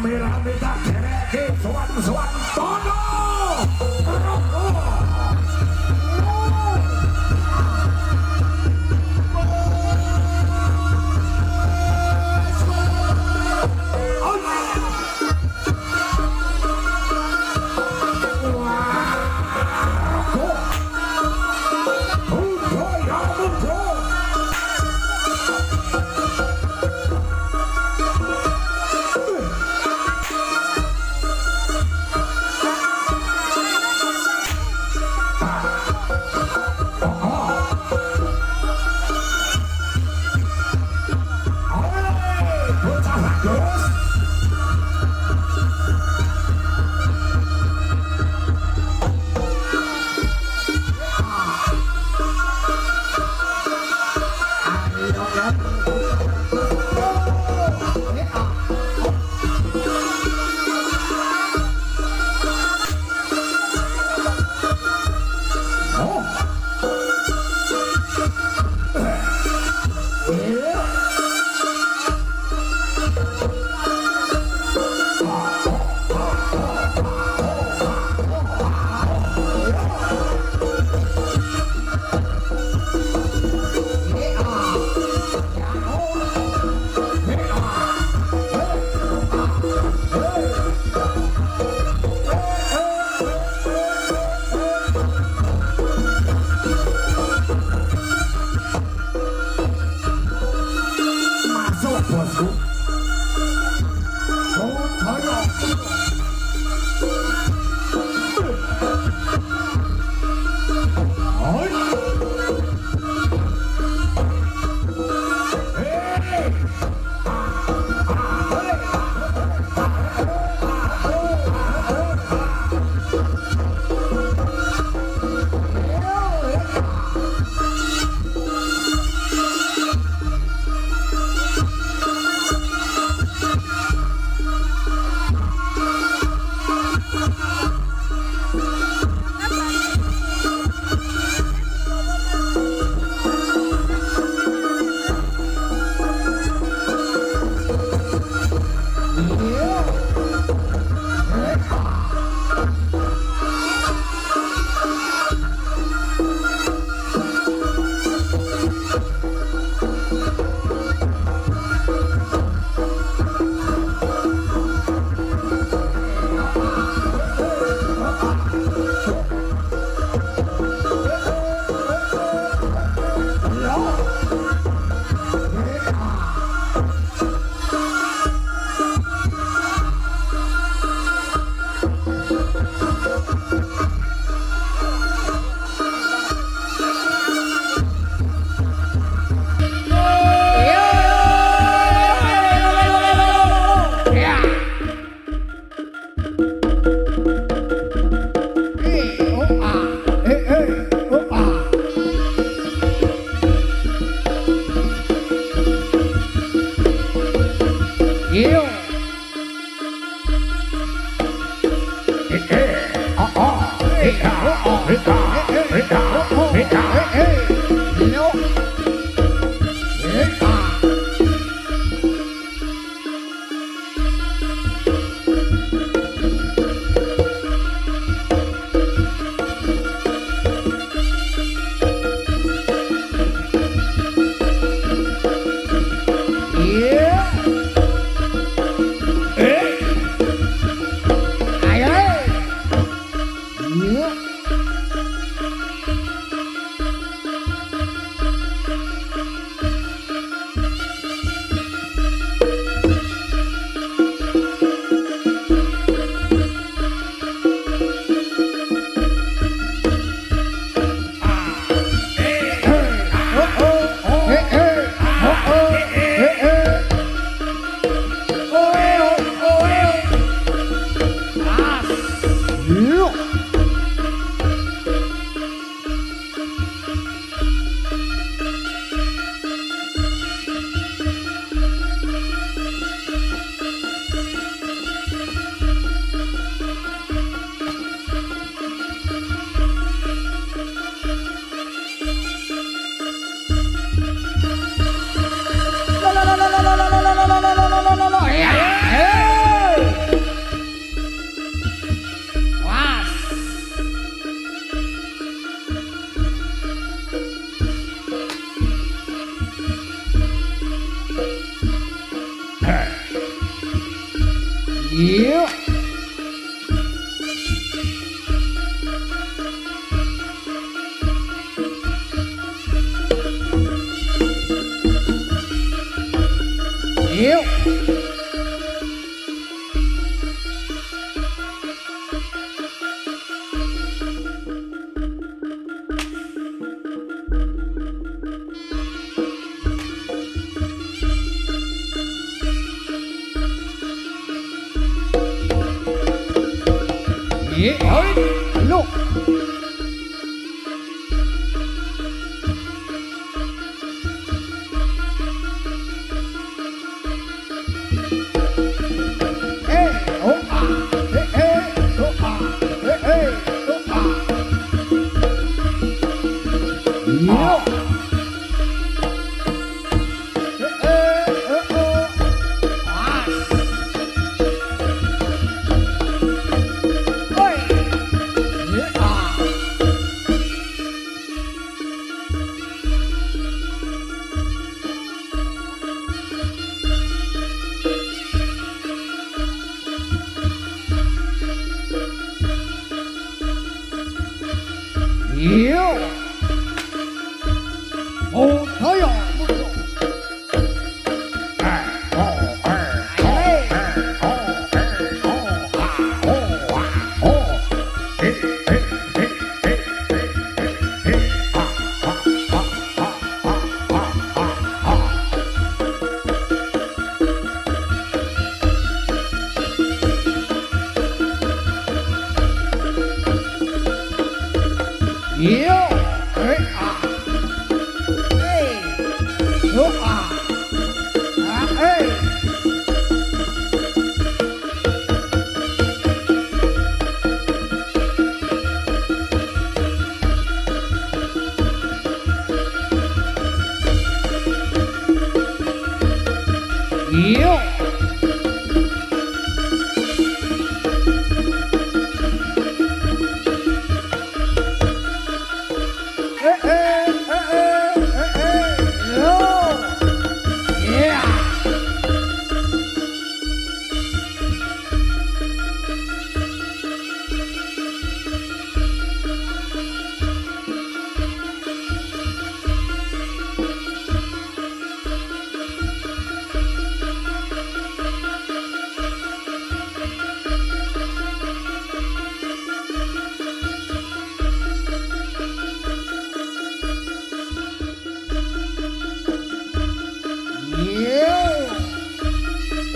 rame-rame tak dereke sowan-sowan tono. Iya. Iya. Look.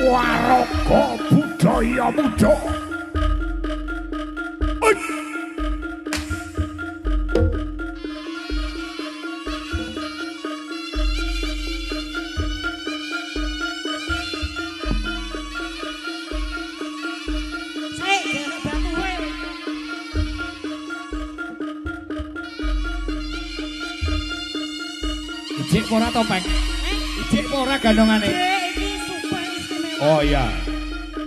Waraga budaya muda. Ijik ora topeng. Ijik ora gandongane. Oh iya.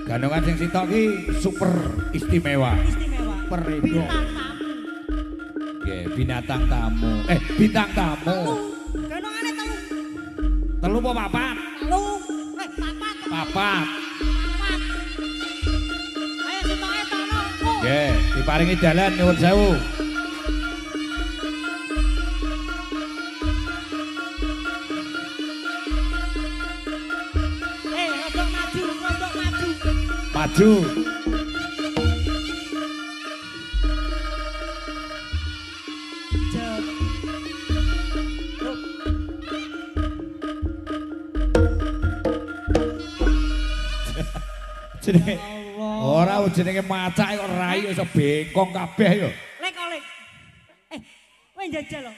Gandongan sing sitok ki super istimewa. Istimewa. Peribu. Bintang tamu. Nggih, binatang tamu. Bintang tamu. Gandongane telu. Telu apa papat? Telu. Papat. Papat. Papat. Ayo sitoke tono. Nggih, diparingi dalan nyuwun sewu. Rodok maju, rodok maju. Maju. Jenenge ora jenenge macak kok rai iso bengkong kabeh yo. Lek oleh. Kowe njajal lho.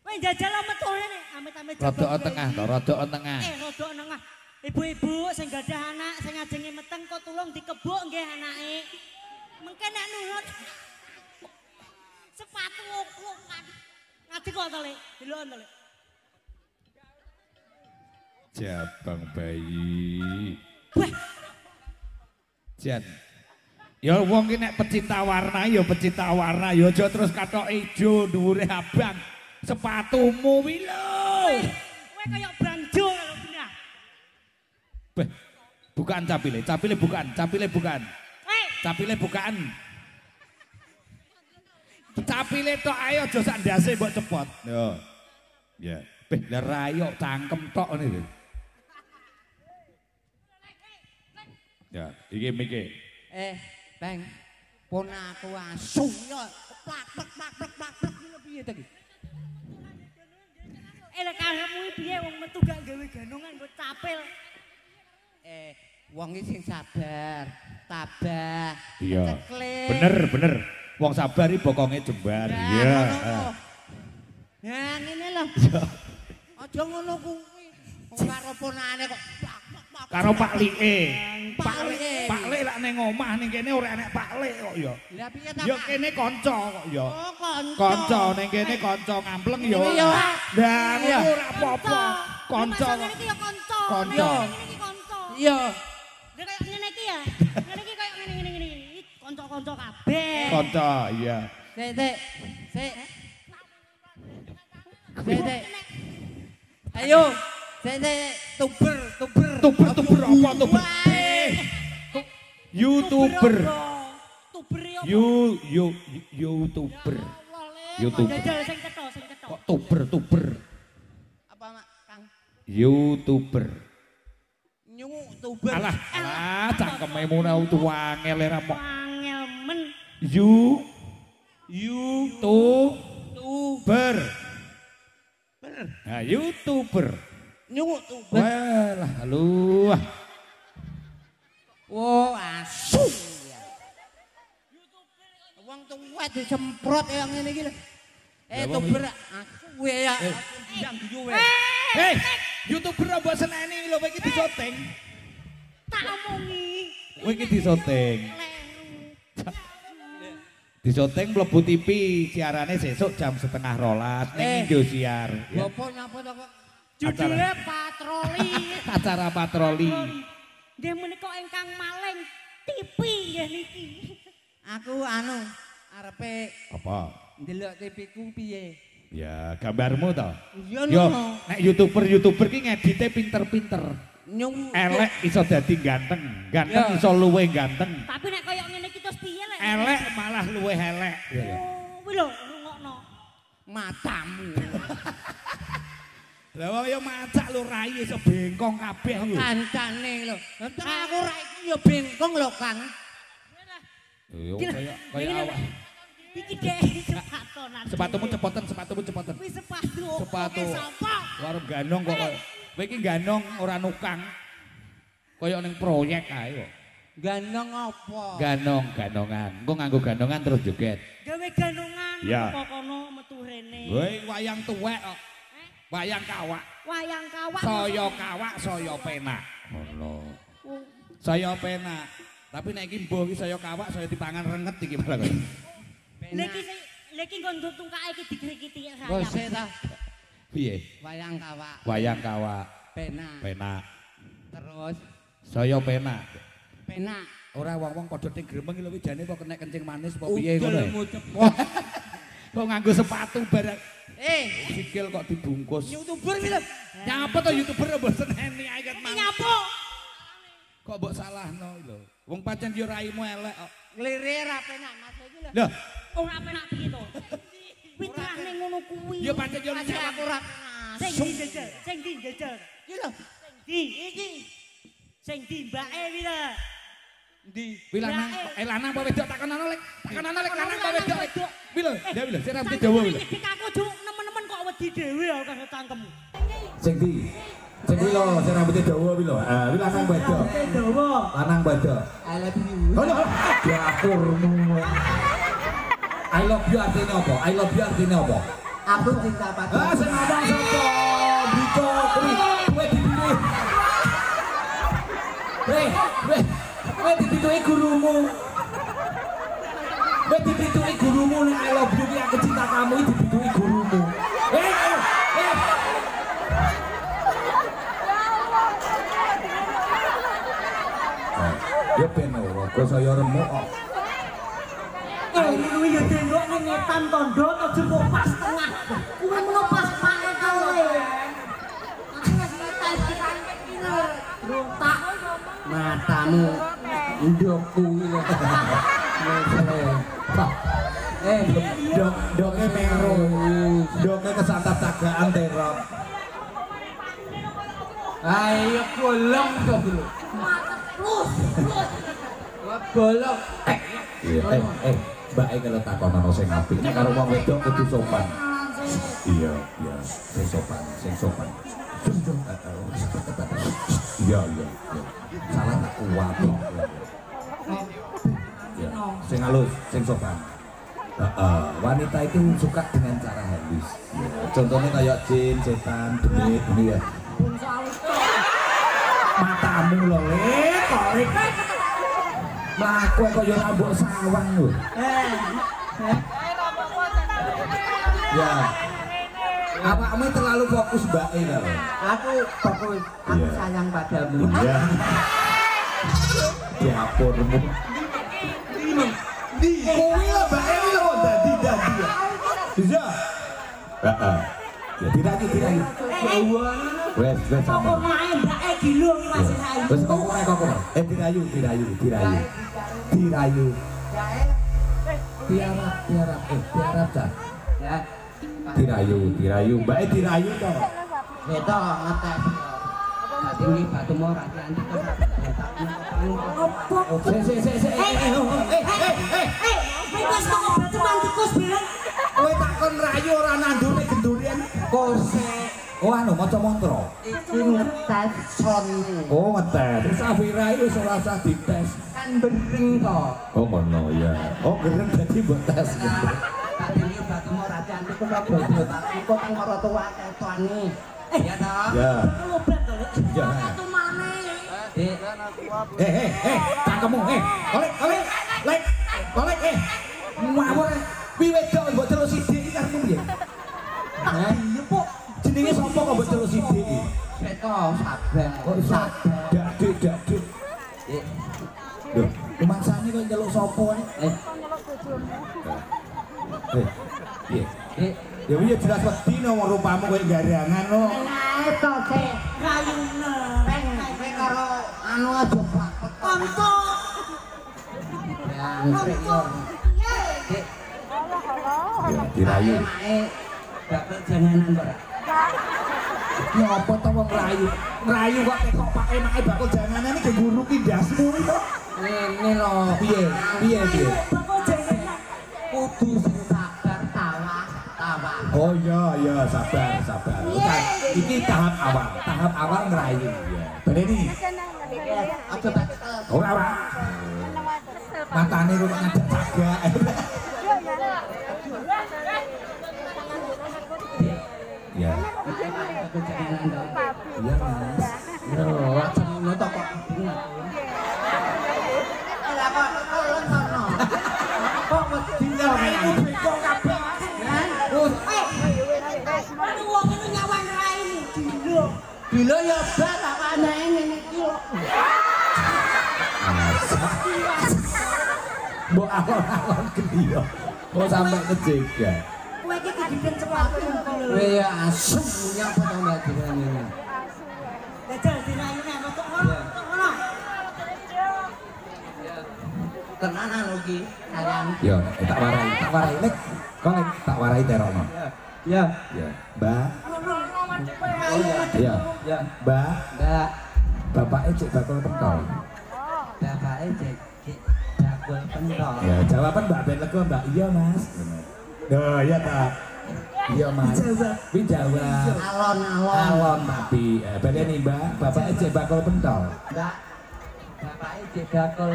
Kowe njajal lho metu ngene, amit-amit Rodok tengah to, rodok tengah. Rodok tengah. Ibu-ibu sing gadah anak sing ajenge meteng kok tulung dikebuk nggih anake. Mengke nek nurut. Sepatu oklok kan. Ngati kok to, Lek? Delok to, Lek. Jabang bayi. Wah. Jan. Ya wong ki nek pecinta warna ya pecinta warna ya aja terus katok ijo dhuwure abang. Sepatumu wi lho. Kowe kaya branjo lho bener. Beh, Bukaan capile, capile bukaan, capile bukaan. Capile bukaan. Capile tok ayo aja sak ndase mbok cepot. Yo. Ya. Beh, lah rayo cangkem tok ngene lho. Ya, iki miki. Bang. Pun aku asu yo. Plak piye to iki? Lek kamu piye wong metu gak gawe ganongan mbok capil. Wong iki sing sabar, tabah. Iya. Ceklek. Bener. Wong sabar iki bokonge jembar. Iya. Ya ngene lho. Aja ngono kuwi. Wong karo ponane kok Karo Pak Like. Pak Like. Pak Like lak ning omah ning kene ora enek Pak Like kok ya. Lah piye ta? Ya kene kanca kok ya. Oh, kanca. Kanca ning kene kanca ngampleng ya. Ini ya. Lah ngono ora apa-apa. Kanca. Ngene iki ya kanca. Kanca. Ngene iki kanca. Iya. Dia kayak ngene iki ya. Ngene iki kayak ngene. Iki kanca-kanca kabeh. Kanca, iya. Sik. Ayo. Sik. Tuber Tuber apa tuber? YouTuber. Tuber ya. YouTuber. YouTuber. Jajal sing ketho. Kok tuber? Apa Mak Kang? YouTuber. Nyungu tuber. Alah, cangkeme muna wangel era mok. Wangel men. YouTuber. Nah, YouTuber. Nyungu tuber. Walah, aluh. Wo asu. Wong tuwet disemprot ya ngene iki lho. Tuber aku ya. Yang yo Hei, YouTuber mbok seneni lho kowe iki disoting. Tak omongi. Kowe iki disoting. Disoting mlebu TV siarane sesuk jam 11:30 ning Indosiar. Bapak napa to kok? Judulnya patroli. Acara patroli. Nggih menika ingkang maling TV nggih niki. Aku arepe Apa? ndelok TV ku piye? Ya, gambarmu to. Iya Yo, no. nek YouTuber ki ngedite pinter-pinter. Nyung Elek iso dadi ganteng, ganteng iso luwih ganteng. Tapi nek kaya ngene iki terus piye lek? Elek malah luwih elek. Oh, kuwi lho rungokno. matamu. Lah wong ya macak lho rai iso bengkong kabeh lho. Kancane lho. Entar aku ra iki ya bengkong lho, Kang. Yo kaya awak. Iki dek sepatonan. Sepatumu cepoten. Kuwi sepatu. Sepatu. Sapa? Warung ganong kok. Kowe iki ganong ora nukang. Kaya ning proyek ae kok. Ganong apa? Ganongan. Engko nganggo ganongan terus joget. Gawe ganongan Ya. apa kono metu rene. Woi wayang tuwek kok. Wayang kawak. Wayang kawak. Saya kawak, saya penak. Ngono. Saya penak. Tapi nek iki mbuh iki saya kawak, saya dipangan renget iki malah kok. Leki nggon tungkake iki dikrikiti saya. Gose ta. Piye? Wayang kawak. Wayang kawak. Penak. Penak. Terus Saya penak. penak. Ora wong-wong padha ning gremeng iki lho jane kok kena kencing manis apa piye ngono. Kok nganggo sepatu bareng. Sikil kok dibungkus. YouTuber iki lho. Nyapa to YouTuber mbok seneni ae ket mang. Nyapa? Kok mbok salahno lho. Wong pancen yo raimu elek kok. Nglire ra penak Mas iki lho. Lho, Ora penak piye to? Pitrane ngono kuwi. ya pancen yo Masih aku ra penak. Sing di jajal. Iki lho. Iki. Sing di mbake wi lho. Ndi? wi lanang lanang apa wedok takonono lek. Takonono lek lanang apa wedok lek. Wi lho, ya wi lho, sing rambut dawa wi lho. Iki aku juk nemen-nemen kok wedi dhewe ya karo cangkemmu. Sing di. Sing wi lho, sing rambutnya dawa wi lho. Ah, wi lanang wedok. Dawa. Lanang wedok. I love you. Oh, diaturmu. I love you artinya apa? I love you artinya apa? Aku cinta padamu. Ah, sing ngomong sapa? Biko, kowe dipilih. Kowe dipituki gurumu. Kowe dipituki gurumu nek I love you ki aku cinta kamu iki dipituki gurumu. Ya ben ora, kok saya remuk kok. Kuwi ya tembok ning ngetan tondo to jebuk pas tengah. Kuwi ngono pas pake kae. Aku wis ngetan dikantek iki lho. Rontak. matamu ndokku Doke meru. Doke kesantap tagaan terop. Ayo golong to dulu. Golong. Mbak kalau takonan sing apik nek karo wong wedok kudu sopan. Iya, sing sopan. Iya. Salah tak kuat. Ya, sing halus, sing sopan. Wanita itu suka dengan cara halus. Ya, contohnya kayak jin, setan, demit, ya. Matamu lho, korek. Mlaku kaya rambut sawang lho. Ya. Awakmu terlalu fokus Mbak lho. Aku fokus, aku sayang padamu. Iya. Diapurmu. Kowe lho Mbak lho dadi. Bisa? Heeh. Ya dirayu. Wes sama. Kok main mbake gilung masih rayu. Wes kok. Dirayu. Tiarap ta. Ya. Dirayu. Mbake dirayu to. Beto ngetes. Dadi iki batu ora cantik kok. Wes kok cuman tikus bilang. Kowe takon rayu ora nandune gendurian. Kosek. Oh anu maca mantra. Iki ngetes son. Oh ngetes. Terus Afira itu ora usah dites. Kan bering to. Oh ngono ya. Oh gereng dadi mbok tes. Tadi iki batu ora cantik kok bodo tak kok kang maratuwa ketone. Ya toh? Ya. Obat to, Lek. Ya. Satu maneh. Dik. Cangkemmu, kolek, ngawur, piye wedok mbok terus sithik iki karepmu piye? Iya, Pok. Jenenge sapa kok mbok terus sithik iki? Beto sabar. Kok iso dak-dik. Lho, rumangsane kok nyeluk sapa nek? Piye? Dik. Ya piye jelas wedi no wong rupamu koyo garangan no. Ae to, Dik. Rayune. Peng karo anu aja bakut. Kanca. Yang serius. Dik. Ya dirayu. Ae bakut janganan ora. Ya apa to wong rayu? Rayu kok tekok pake make bakul janganan iki guru ki ndasmu iki. Ngene lho. Piye? Bakal jenengan. Kudu sing sabar tawa. Oh iya sabar. Iki tahap awal ngerayu ya. Bener nih. Aja bakut. Ora. Matane kok ngajak cagak. Ya. Bakut janganan to. Iya Mas. Lho, aja ngono to kok. Lah kok tolong kono. Kok wedi Aku beko kabeh. Aduh wong itu nyawan raine dilo. Bila ya bal apa anake ngene iki lho. Mbok alon-alon gediyo. Kok sampe kejegat. Kowe iki kedigen cepatu lho. Ya asum nyapa to Mbak Dirani. Dajal dirayune apa kok ngono? Tenanan lho iki sayang. Yo, tak warai lek. Kolek tak warai terokno. Ya. Ya, Mbak. Ya. Ya. Mbak, Mbak, bapaknya cek bakul pentol. bapake cek bakul pentol. Ya, jawaban Mbak Ben lega, Mbak. Iya, Mas. Duh, iya tak. Iya, Mas. Wi jawab. Alon-alon. Alon tapi beda nih, Mbak. Bapaknya cek bakul pentol. Mbak, bapake cek bakul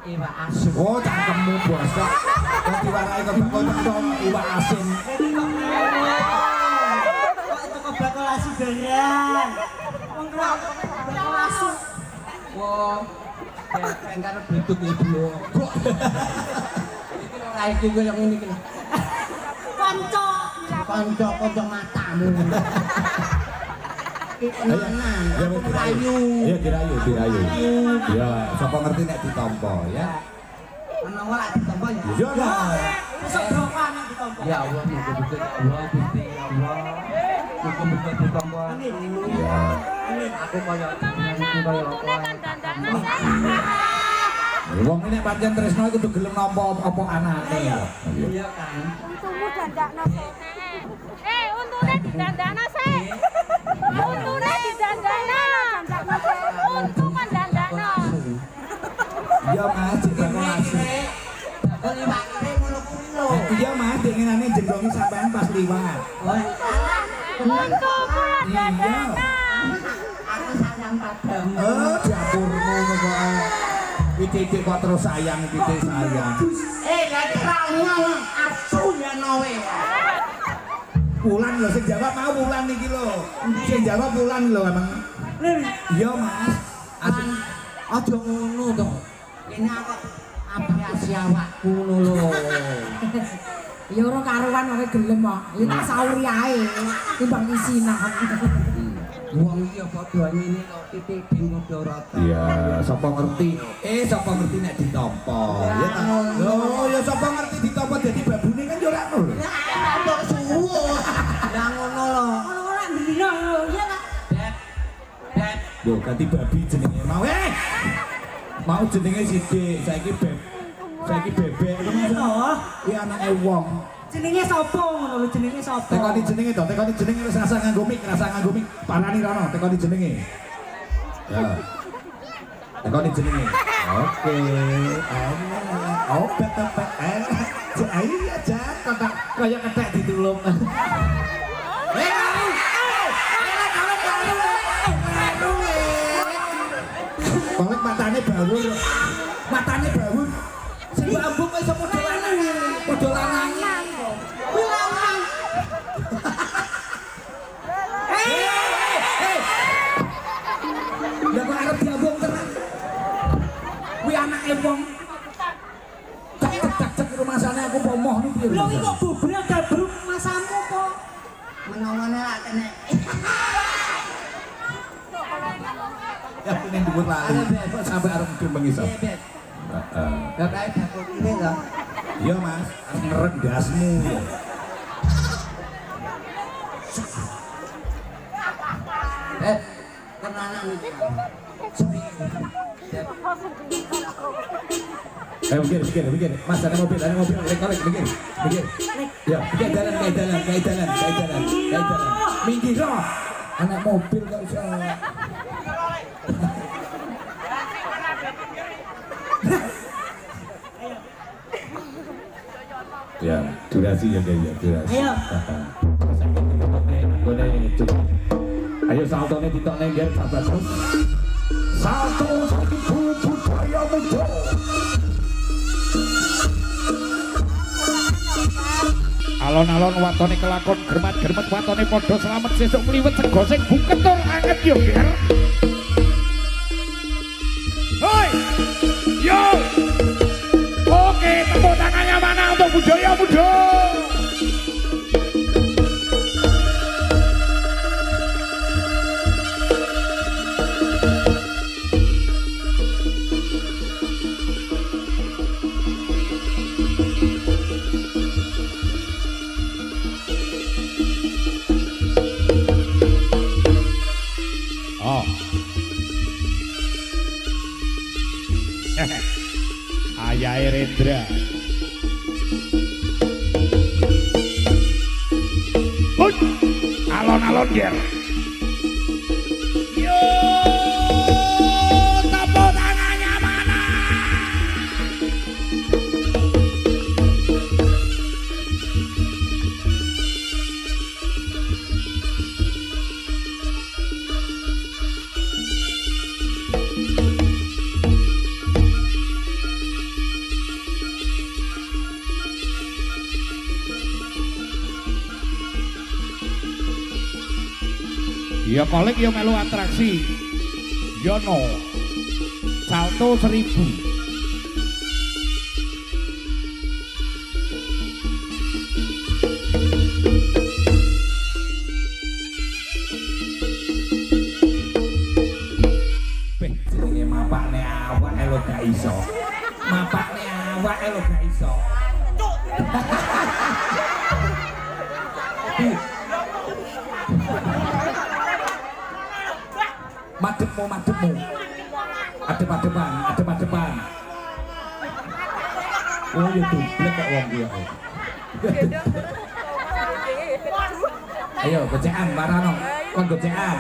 iwak asin. Oh, cangkemmu bosok. Kok diwarai ke bakul pentol iwak asin. Kok itu kok bakal asu beneran. Wong kok bakal asu. Wong, pengen bentuk ibu. Iki lho raiki koyo ngene iki. Kanca. Kanca matamu. Tenanan, Ya, aku wis rayu. Iya, dirayu. Ya, sapa ngerti nek ditampa ya. Ana ora ditampa ya. Iya lah. Besok brokan ditompo. Ya Allah, muga-muga ya Allah, Gusti ya Allah. Iki mesti ditompo. Iya. Aku koyo koyo Wong ini pancen tresno iku kudu gelem nampa apa anake. Iya kan. Untumu dandakno sik. Untune didandakno sik. Untune didandakno. Untu kan dandakno. Iya Mas, dikonasi. Kok liwate ngono kuwi lho. Iya Mas, dinginane jenggongi sampean pas liwat. Untu pura dandakno. Aku sayang padamu. Dapurmu kok. Titik kok terus sayang, titik sayang. Lah terangnya asu ya nowe. Wulan lho sing jawab mau Wulan iki lho. Sing jawab Wulan lho emang. Iya Mas. Aja ngono to. Kene aku apresiasi awakku ngono lho. Ya ora karuan kowe gelem kok. Ya tak sauri ae. Timbang isinan. Wong iki padha ngene kok titik ben padha rata. Iya, sapa ngerti? Sapa ngerti nek ditampa. Ya ta. Lho, ya sapa ngerti ditampa dadi babune kan yo ora ngono lho. Kok suwun. Lah ngono lho. Ngono ora ndino lho, iya ta? Beb. Lho, ganti babi jenenge mau. Mau jenenge Sidik, saiki Beb. Saiki Bebek. Oh, Iki anake wong. jenenge sapa ngono lho, jenenge sapa? Tekoni jenenge to, tekoni jenenge wis rasa nganggo mik, parani rono, tekoni jenenge. Ya. Tekoni jenenge. Oke. Oh, bet-bet. Ayo aja kaya ketek ditulung. Balik matane bau. Matane bau. Sing ambung wis padha lanang. Padha lanang. Ya kok arep diambung tenan. Kuwi anake wong. Cek rumah sana aku pomoh niku. Lho iki kok bubrek gabruk masamu kok. Menawane lak kene. Ya kene dhuwur lali. Kok sampe arep mengisap. Beb. Heeh. Bapak dapur ini lho. Iya Mas, ngerendasmu. Kenalan iki. Mikir. Mas ada mobil, mikir. Ya, kayak jalan. Minggir loh. Anak mobil gak usah. Ya, durasi ya guys ya, durasi. Ayo. Ayo saltone ditokne nggih sabar. Salto saiki budaya muda. Alon-alon watone kelakon germat-germet watone padha slamet sesuk mliwet sego sing buketur anget yo, Ger. Hoi. Yo. Oke, tepuk tangannya mana untuk budaya muda? Oh. Ayah Rendra. Hut, alon-alon Ger. Yo, tepuk tangannya mana? Ya kolek ya melu atraksi. Ya no. Salto 1000. Beh, jenenge mapakne awak elo gak iso. Mapakne awak elo gak iso. madepmu. Adep-adepan. Oh ya dublek kok wong kuwi. Ayo gocekan Marano, kon gocekan.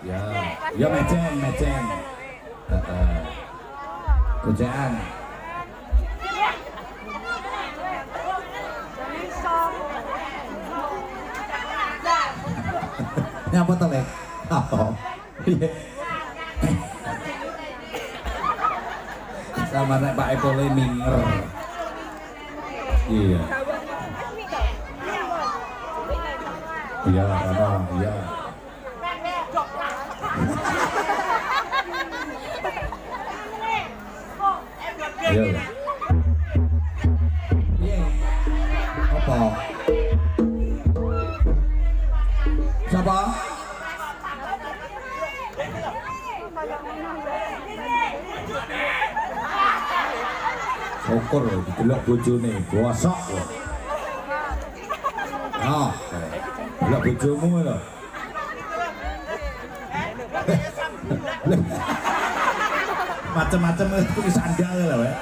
Ya. Ya meceng. Gocekan. Nyapa to, Lek? Iya. Sama nek Pak Epole minger. Iya. Iya, iya. Iya. Iya. Apa? Siapa? Syukur lho didelok bojone, bosok lho. Ah, delok bojomu lho. Macem-macem itu sandal lho, Pak.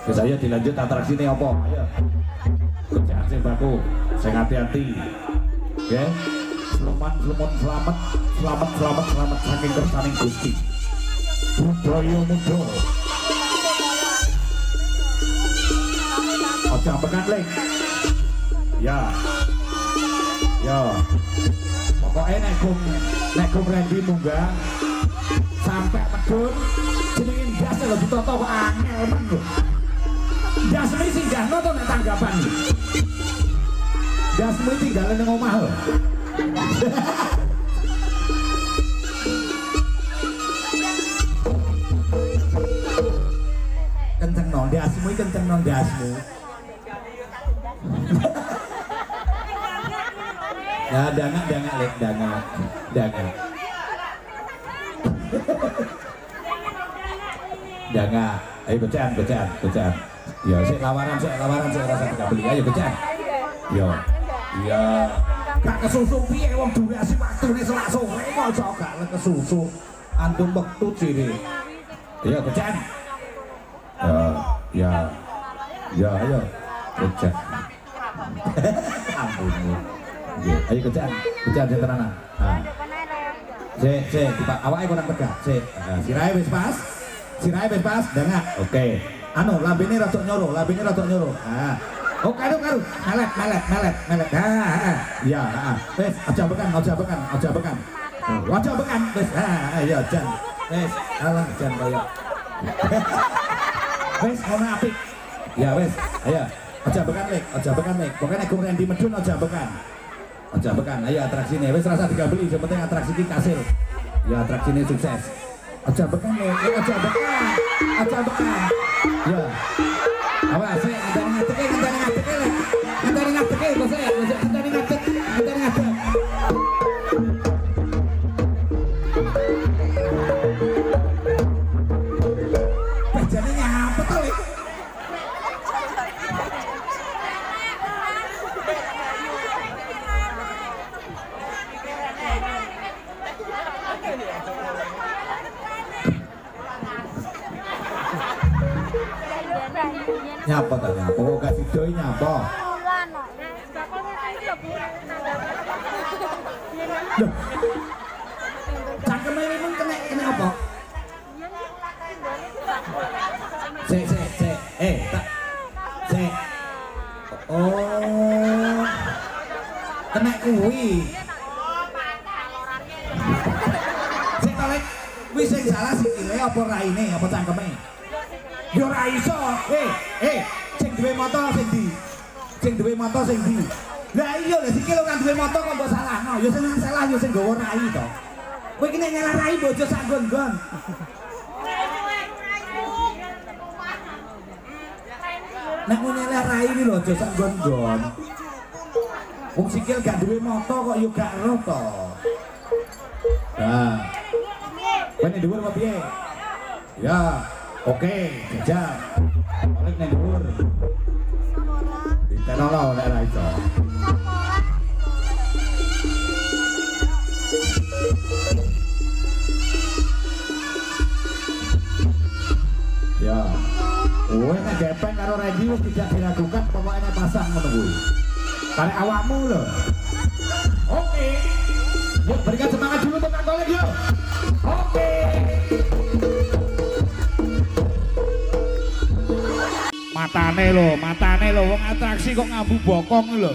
Wis ayo dilanjut atraksine apa? Ayo. Kerjaan sing baku, sing hati-hati. Oke. Selamat saking kersaning Gusti. Budaya muda. Ojo ambekan, Lek. Ya. Pokoknya nek kum Randy munggah sampai medun jenengin gas lho ditoto kok angel men lho. Jasmi singgahno to nek tanggapan. Jasmi tinggal ning omah lho. Kenceng no dasmu, kenceng no dasmu. Ya dangak Lek, dangak. Dangak. Ayo gocean. Ya sik lawaran rasa tidak beli. Ayo gocean. Yo. Iya. Gak kesusu piye wong durasi waktune selak sore kok gak kesusu. Antum wektu jere. Iya gocean. Ya ayo kerja. Ampun. Ayo kerjaan sing tenanan. Sik, Pak, awake kurang tegak. Sik. Sirahe wis pas, dangak. Oke. Anu, lambene rada nyoro. Oh, karo. Melet. Iya, Wis, aja bekan. Wis. Ayo jan. Wis, alah jan kaya. Wes, ngono apik. Ya wes, ayo. Aja bekan, Lek. Pokoknya nek Randy medun aja bekan. Ayo atraksine. Wes rasa digabeli, yang penting atraksi iki kasil. Ya atraksine sukses. Aja bekan, Lek. Aja bekan. Ya. Awas, sik ngenteni ngadeke, Lek. Ngenteni ngadeke, kok sik. Ngenteni ngadek. Bajane nyapa to, Lek? Nyapa ta nyapa? Kok kasih doi nyapa? Loh. Cangkeme ini pun kena apa? Sik. Sik. Oh. Kena kuwi. Sik to, Lek. Kuwi sing salah sikile apa raine apa cangkeme? Yo ora iso. Sing duwe motor sing ndi? Lah iya lho sikil kan duwe motor kok mbok salahno. Ya sing salah yo sing nggawa rai to. Kowe iki nek nyalah rai bojo sak nggon-nggon. Nek nyalah rai iki lho aja sak nggon-nggon. Wong sikil gak duwe motor kok yo gak ero to. Nah. Kowe dhuwur apa piye? Ya. Oke, jajal. Balik ning dhuwur. Ditenolong nek ra iso. Oh, nek gepeng karo Randy wis tidak diragukan pokoknya pasang ngono kuwi. Karek awakmu lho. Oke. Yuk berikan semangat dulu untuk Kang Golek yuk. Oke. Matane lho wong atraksi kok ngambu bokong lho.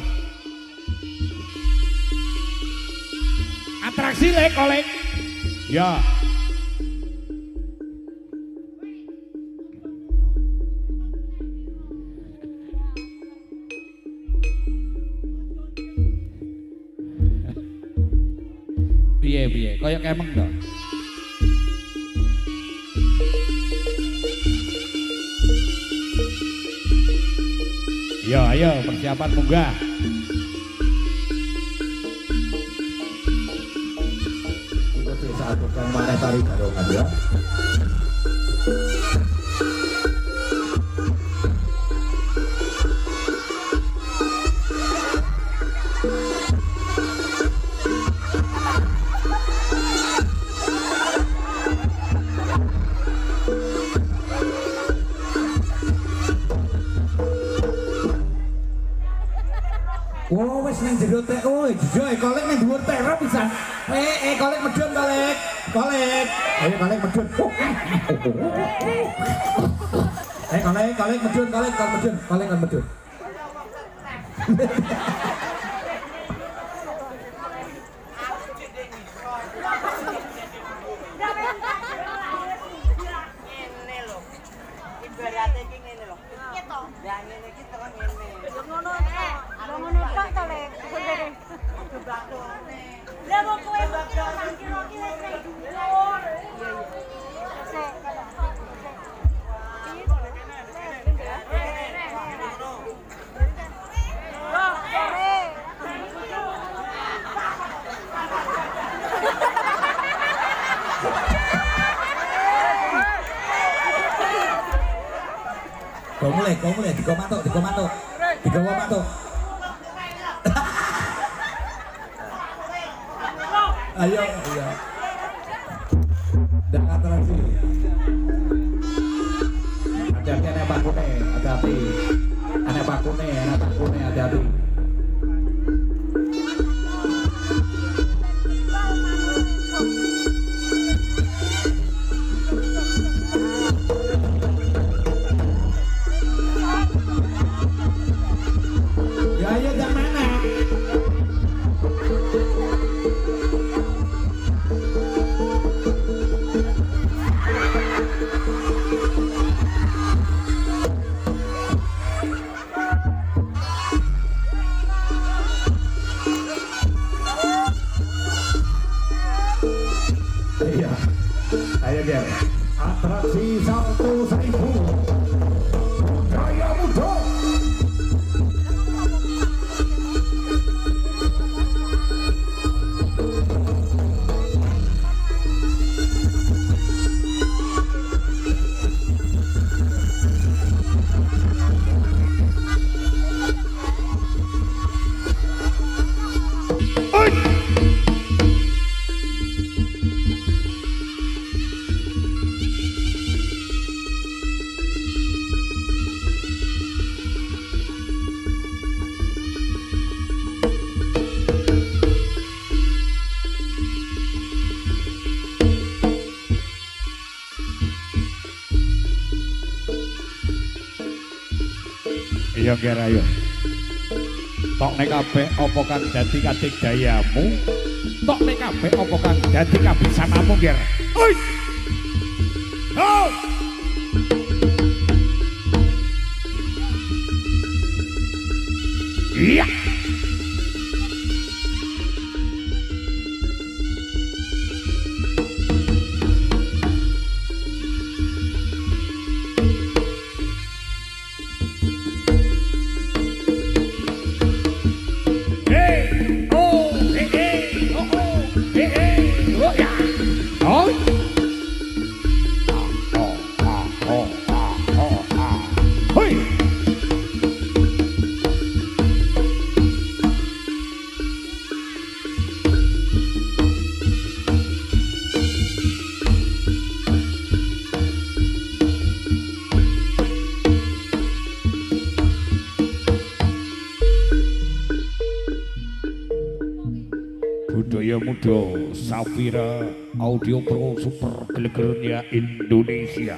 Atraksi lek Golek. Ya. Piye kaya kemeng to. Ayo persiapan munggah. Ikuti saat bukan mana tarik garongan ya. Oh, wis ning jero teh. Oh, joy Golek ning dhuwur tera pisan. Golek medun Golek. Ayo Golek medun. Golek medun, Golek medun. Ngene lho. Ibarate iki ngene lho. Piye to? Lah ngene iki terus ngene. Yo ngono tok to Le. Lah kok kowe nang kira-kira wis dhuwur. Kau mulai, digawa mantuk. Ayo. Dan atraksi. Hati-hati anak pakune, hati-hati. Anak pakune, hati-hati. Atraksi 1.000 Jaya Muda. Iya Ger ayo. Tok nek kabeh apa kang dadi kadigdayamu? Tok nek kabeh apa kang dadi kabisanamu Ger? Oi. Ho! Iya. Edo Safira Audio Pro Super Gelegernya Indonesia.